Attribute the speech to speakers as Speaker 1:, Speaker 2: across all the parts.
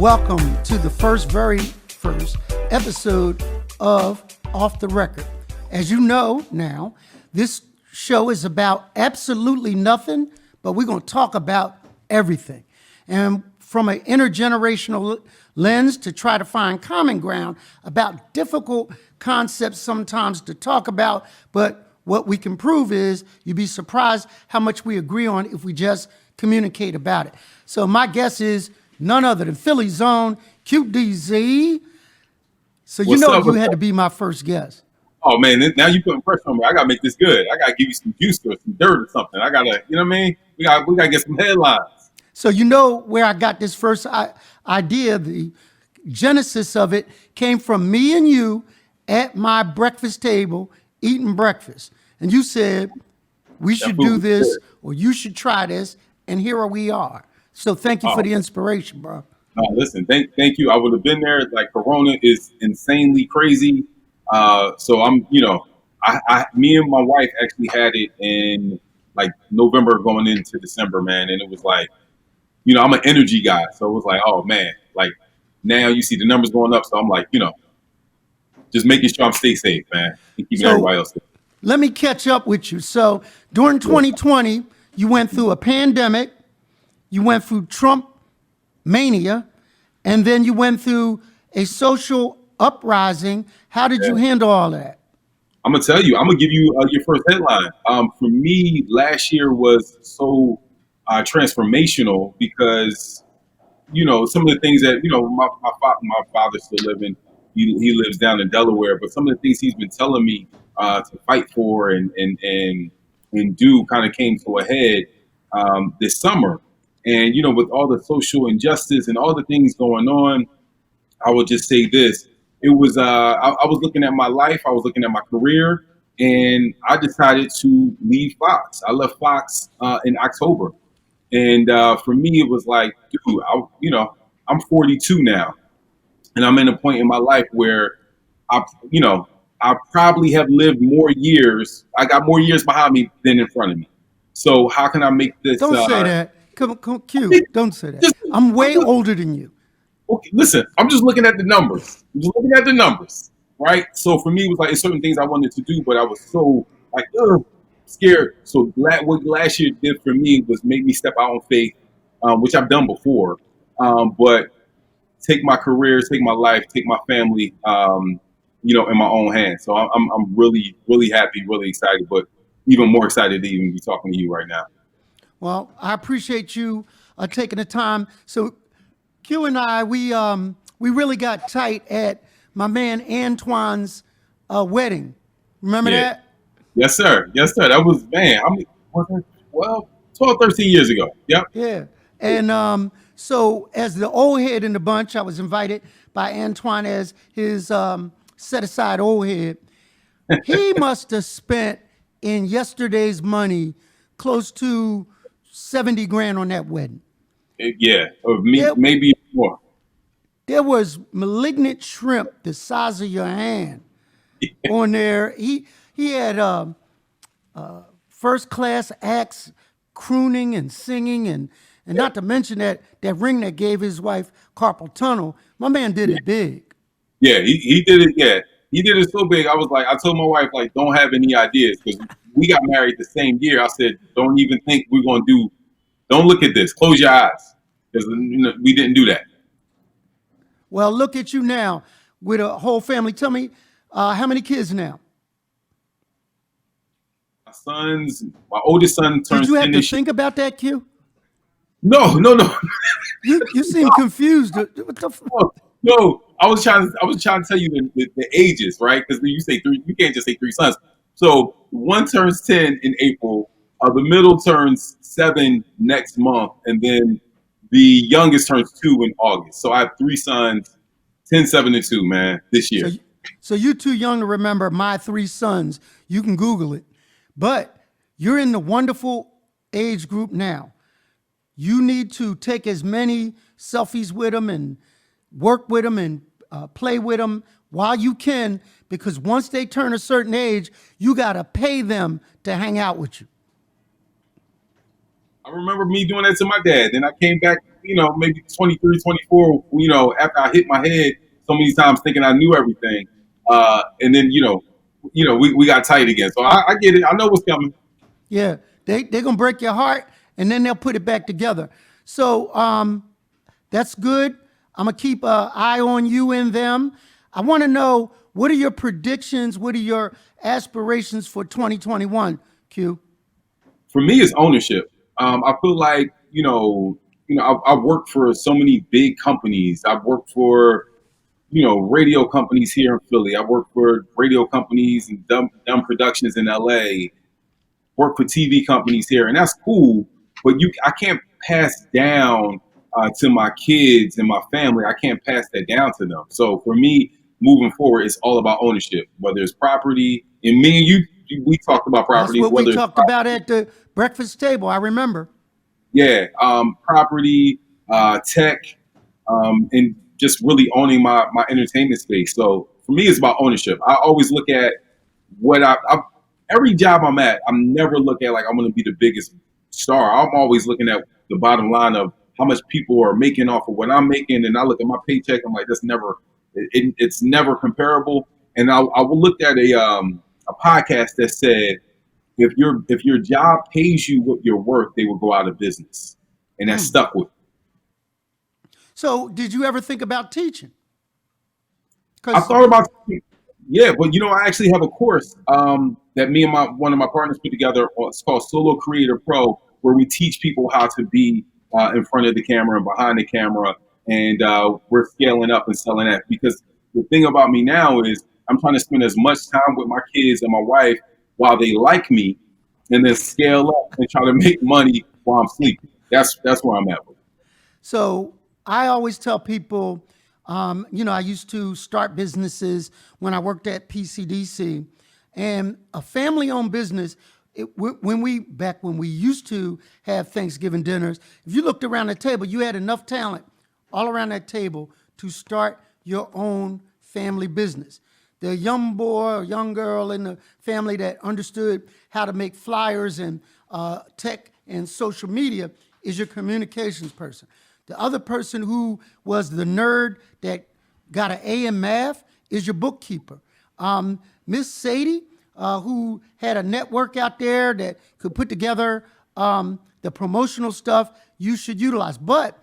Speaker 1: welcome to the very first episode of Off the Record. As you know now, this show is about absolutely nothing, but we're going to talk about everything. And from an intergenerational lens to try to find common ground about difficult concepts sometimes to talk about, but what we can prove is you'd be surprised how much we agree on if we just communicate about it. So my guess is none other than Philly's own QDZ. So you know you had to be my first guest.
Speaker 2: Oh man, now you putting pressure on me. I gotta make this good. I gotta give you some juice or some dirt or something. I gotta, you know what I mean? We gotta get some headlines.
Speaker 1: So you know where I got this first idea, the genesis of it came from me and you at my breakfast table eating breakfast. And you said, we should do this or you should try this. And here we are. So thank you for the inspiration, bro.
Speaker 2: No, listen, thank you. I would have been there. Like Corona is insanely crazy. So I'm, me and my wife actually had it in like November going into December, man. And it was like, I'm an energy guy. So it was like, oh man, like now you see the numbers going up. So I'm like, just making sure I'm stay safe, man. And keeping everybody else safe.
Speaker 1: Let me catch up with you. So during 2020, you went through a pandemic, you went through Trump mania, and then you went through a social uprising. How did you handle all that?
Speaker 2: I'm gonna tell you. I'm gonna give you your first headline. For me, last year was so transformational because some of the things that my father's still living. He lives down in Delaware, but some of the things he's been telling me to fight for and do kind of came to a head this summer. And with all the social injustice and all the things going on, I will just say this. It was, I was looking at my life, I was looking at my career, and I decided to leave Fox. I left Fox in October. And for me, it was like, dude, I'm 42 now. And I'm in a point in my life where I probably have lived more years. I got more years behind me than in front of me. So how can I make this?
Speaker 1: Don't say that. Come Q. Don't say that. I'm way older than you.
Speaker 2: Okay, listen, I'm just looking at the numbers. Right? So for me, it was like certain things I wanted to do, but I was so like scared. So what last year did for me was make me step out on faith, which I've done before. But take my career, take my life, take my family, in my own hands. So I'm really, really happy, really excited, but even more excited to even be talking to you right now.
Speaker 1: Well, I appreciate you taking the time. So Q and I, we really got tight at my man Antoine's wedding. Remember that?
Speaker 2: Yes, sir. That was, man, I mean, 12, 13 years ago. Yep.
Speaker 1: Yeah. And so as the old head in the bunch, I was invited by Antoine as his set-aside old head. He must have spent in yesterday's money close to 70 grand on that wedding.
Speaker 2: Yeah, or maybe more.
Speaker 1: There was malignant shrimp the size of your hand on there. He had first class acts crooning and singing and not to mention that ring that gave his wife carpal tunnel. My man did it big.
Speaker 2: Yeah, he did it. Yeah, he did it so big. I told my wife, like, don't have any ideas because we got married the same year. I said, don't even think we're going to do, don't look at this. Close your eyes because we didn't do that.
Speaker 1: Well, look at you now with a whole family. Tell me, how many kids now?
Speaker 2: My oldest son turns 10.
Speaker 1: Did you have to think about that, Q?
Speaker 2: No.
Speaker 1: You seem confused. What the fuck?
Speaker 2: No, I was trying to tell you the ages, right? Because you say three, you can't just say three sons. So one turns 10 in April, the middle turns 7 next month, and then the youngest turns 2 in August. So I have 3 sons, 10, 7, and 2, man, this year.
Speaker 1: So you're too young to remember my 3 sons. You can Google it. But you're in the wonderful age group now. You need to take as many selfies with them and work with them and play with them while you can, because once they turn a certain age, you got to pay them to hang out with you.
Speaker 2: I remember me doing that to my dad. Then I came back, maybe 23, 24, after I hit my head so many times thinking I knew everything. And then, we got tight again. So I get it. I know what's coming.
Speaker 1: Yeah, they're going to break your heart, and then they'll put it back together. So that's good. I'm going to keep an eye on you and them. I want to know, what are your predictions? What are your aspirations for 2021, Q?
Speaker 2: For me, it's ownership. I feel like, I've worked for so many big companies. I've worked for, radio companies here in Philly. I've worked for radio companies and dumb productions in LA. Work for TV companies here, and that's cool. But I can't pass down to my kids and my family. I can't pass that down to them. So for me, moving forward, it's all about ownership. Whether it's property, and me and we talked about
Speaker 1: That's
Speaker 2: property.
Speaker 1: what we
Speaker 2: Whether it's
Speaker 1: talked about at the breakfast table. I remember.
Speaker 2: yeah, property, tech, and just really owning my entertainment space. So for me, it's about ownership. I always look at what every job I'm at. I'm never looking at like I'm going to be the biggest star. I'm always looking at the bottom line of how much people are making off of what I'm making, and I look at my paycheck. I'm like, it's never comparable. And I will look at a podcast that said, if your job pays you what you're worth, they will go out of business, and that stuck with me.
Speaker 1: So did you ever think about teaching?
Speaker 2: I
Speaker 1: 'Cause
Speaker 2: thought about, yeah, but I actually have a course that me and one of my partners put together. It's called Solo Creator Pro, where we teach people how to be in front of the camera and behind the camera, and we're scaling up and selling that. Because the thing about me now is I'm trying to spend as much time with my kids and my wife while they like me, and then scale up and try to make money while I'm sleeping. That's where I'm at with it.
Speaker 1: So I always tell people, I used to start businesses when I worked at PCDC, and a family-owned business. When we used to have Thanksgiving dinners, if you looked around the table, you had enough talent all around that table to start your own family business. The young boy or young girl in the family that understood how to make flyers and tech and social media is your communications person. The other person who was the nerd that got an A in math is your bookkeeper. Miss Sadie, who had a network out there that could put together the promotional stuff, you should utilize. But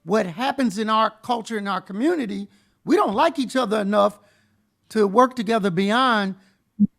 Speaker 1: what happens in our culture, in our community, we don't like each other enough to work together beyond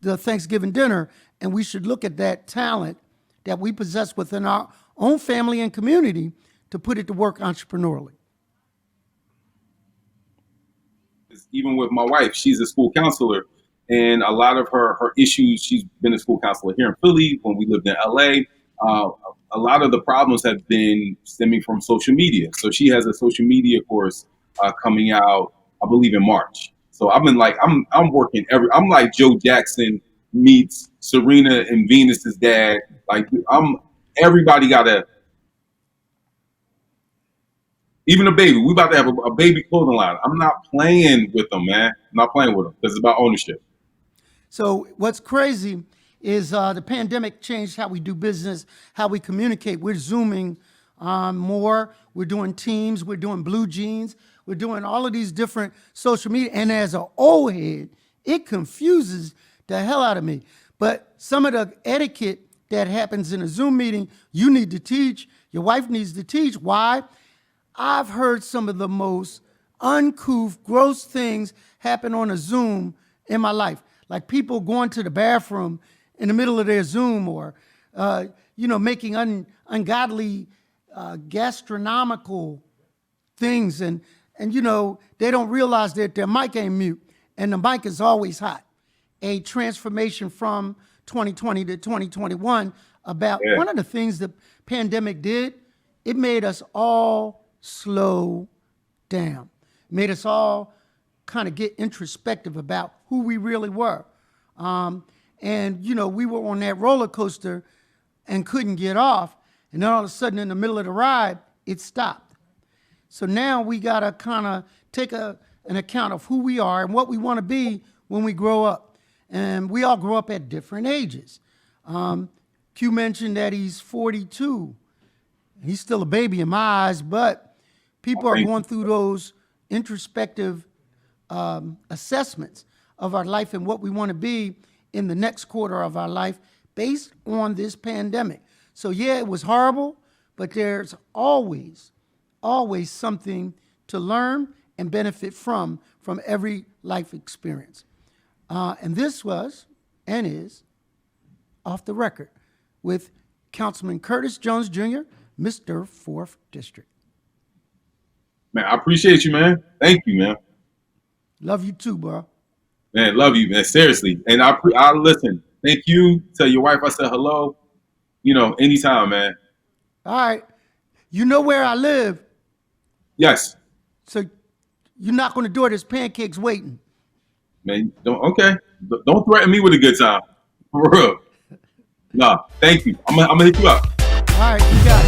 Speaker 1: the Thanksgiving dinner, and we should look at that talent that we possess within our own family and community to put it to work entrepreneurially.
Speaker 2: Even with my wife, she's a school counselor, and a lot of her issues, she's been a school counselor here in Philly when we lived in LA. A lot of the problems have been stemming from social media. So she has a social media course coming out, I believe, in March. So I've been like, I'm working I'm like Joe Jackson meets Serena and Venus's dad. Like everybody got to, even a baby. We about to have a baby clothing line. I'm not playing with them, man. I'm not playing with them because it's about ownership.
Speaker 1: So what's crazy is the pandemic changed how we do business, how we communicate. We're Zooming more. We're doing Teams. We're doing Blue Jeans. We're doing all of these different social media. And as an old head, it confuses the hell out of me. But some of the etiquette that happens in a Zoom meeting, you need to teach. Your wife needs to teach. Why? I've heard some of the most uncouth, gross things happen on a Zoom in my life. Like people going to the bathroom in the middle of their Zoom, or, making ungodly gastronomical things. And they don't realize that their mic ain't mute, and the mic is always hot. A transformation from 2020 to 2021 about one of the things the pandemic did, it made us all slow down. It made us all kind of get introspective about who we really were. We were on that roller coaster and couldn't get off. And then all of a sudden in the middle of the ride, it stopped. So now we got to kind of take an account of who we are and what we want to be when we grow up. And we all grow up at different ages. Q mentioned that he's 42. He's still a baby in my eyes, but People are
Speaker 2: Thank
Speaker 1: going
Speaker 2: you.
Speaker 1: through those introspective assessments of our life and what we want to be in the next quarter of our life based on this pandemic. So yeah, it was horrible, but there's always something to learn and benefit from every life experience. And this was and is Off the Record with Councilman Curtis Jones Jr., Mr. 4th District.
Speaker 2: Man, I appreciate you, man. Thank you, man.
Speaker 1: Love you too, bro.
Speaker 2: Man, love you, man. Seriously. And I listen. Thank you. Tell your wife I said hello. Anytime, man.
Speaker 1: All right. You know where I live,
Speaker 2: Yes.
Speaker 1: so you knock on the door, there's pancakes waiting.
Speaker 2: Man, don't threaten me with a good time. For real. Nah, thank you. I'm gonna hit you up.
Speaker 1: All right, you got it.